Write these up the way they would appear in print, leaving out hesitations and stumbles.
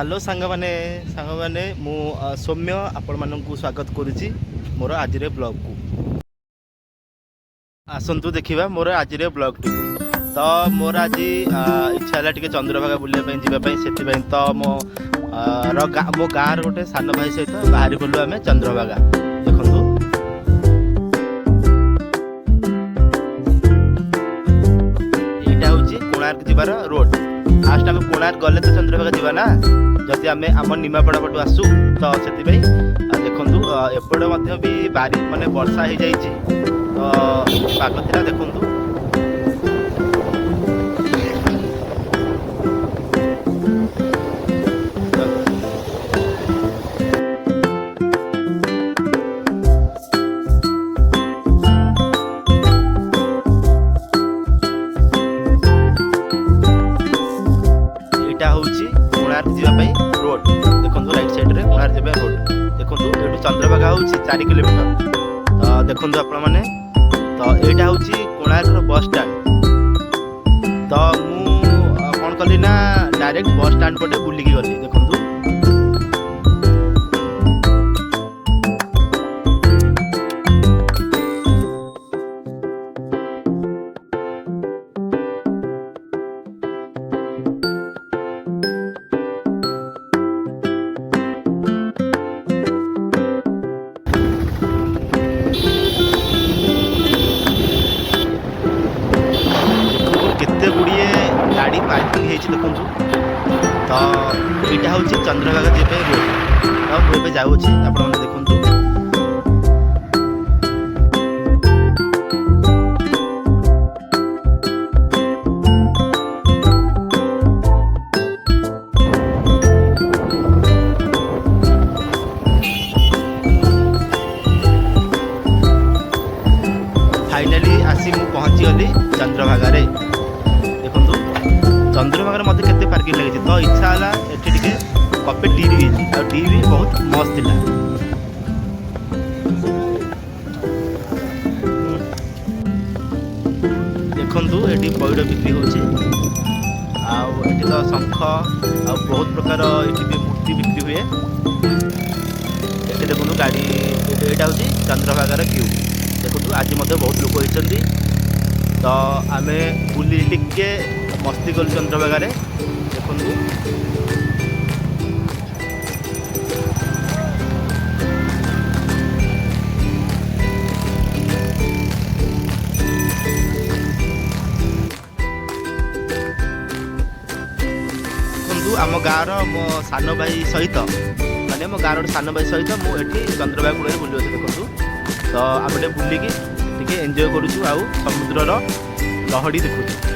Hello सांग माने मु सौम्य आपण मानक स्वागत करुच्ची मोर आज ब्लॉग को आसतु देखा मोर आज ब्लॉग टी तो मोर आज इच्छा है चंद्रभागा बुलापाई से तो मो गाँव गोटे सान भाई सहित बाहरी गलु आम चंद्रभागा देखु यहाँ हूँ कोणार्क जीवार रोड फास्ट आम कोणार्क गले तो चंद्रभागा जीवा ना जदि आम आम निमापड़ा पटू आसू तो से देखु एपटे भी बारी माने वर्षा हो जाइए तो पाग था देखु कोणार्क जावाई रोड देखो राइट साइड रे कोणार्क जावाई रोड देखो ये चंद्रभागा हूँ 4 किलोमीटर तो देखो आपण मैंने तो यहाँ हूँ कोणार्क बस स्टाण्ड तो मु कौन कली ना डायरेक्ट बस स्टाण्ड पटे बुलिकी गली देखो गाड़ी पार्किंग देखु तो यहाँ हूँ चंद्रभागा जावाई रोड तो मुझे जाऊँगी आपण देखु फाइनाली आसी मु पहुँची गली चंद्रभागा रे चंद्रभागा मत के पार्किंग लगी तो इच्छा है ये कपे टी भी बहुत मस्त था देखु ये पैड़ बिक्री हो तो शंख आ बहुत प्रकार ये मूर्ति बिक्री हुए ये देखो गाड़ी यहाँ हूँ चंद्रभागार व्यू देखो आज बहुत लोग होती तो आम बुली टिके मस्ती कलु चंद्रभागा देखु आम गाँव मो सान भाई सहित माने मो गाँव सान भाई सहित मुझे चंद्रभागा कूल बुले देखु तो आम बुलिकी एंजॉय करुचु आउ समुद्रर लहड़ी देखु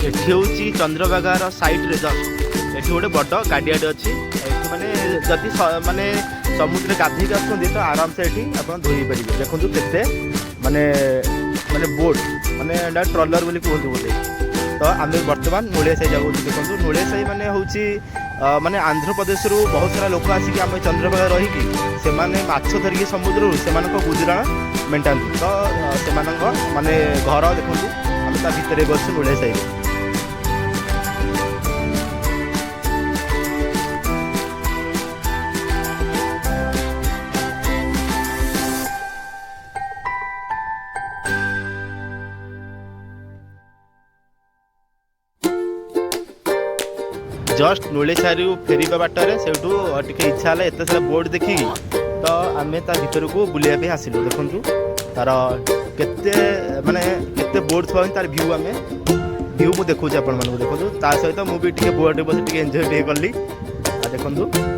एठी हूँ चंद्रभागार साइड रे जस्ट एठी गोटे बड़ गाड़ियाटे अच्छी माने जदि माने समुद्र गाधे आसुँच तो आराम से एठी आप धोई पारे देखो केते माने माने बोट माने ट्रलर बोली कहते बोले तो आम बर्तमान नोलिया साई जाऊँ देखो नोलिया साई माने हूँ माने आंध्र प्रदेश रु बहुत सारा लोक आसिक आम चंद्रभागा रही से माछ धरिकी समुद्र से गुजराण मेटा तो से माने घर देखो आम ता भितर बस नोलिया साई जस्ट नोलिया फेरवा बाटर से इच्छा है एत सारा बोर्ड देखी तो आम भर को बुलाइया आसिलु देखु तार केते माने केते बोर्ड थोड़ा तार व्यू आम व्यू मुझे देखुच आपण देखो ता सहित मुझे बोर्ड बस एंजॉय कली देखु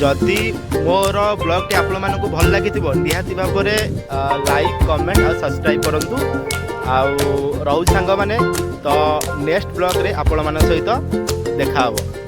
जदि मोर ब्लॉग टी आपण मानक भल लगी निहाती भाव में लाइक कमेंट और सब्सक्राइब करंतु आउ रहू सांग माने तो नेक्स्ट ब्लॉग रे आपण मान सहित देखा हबो।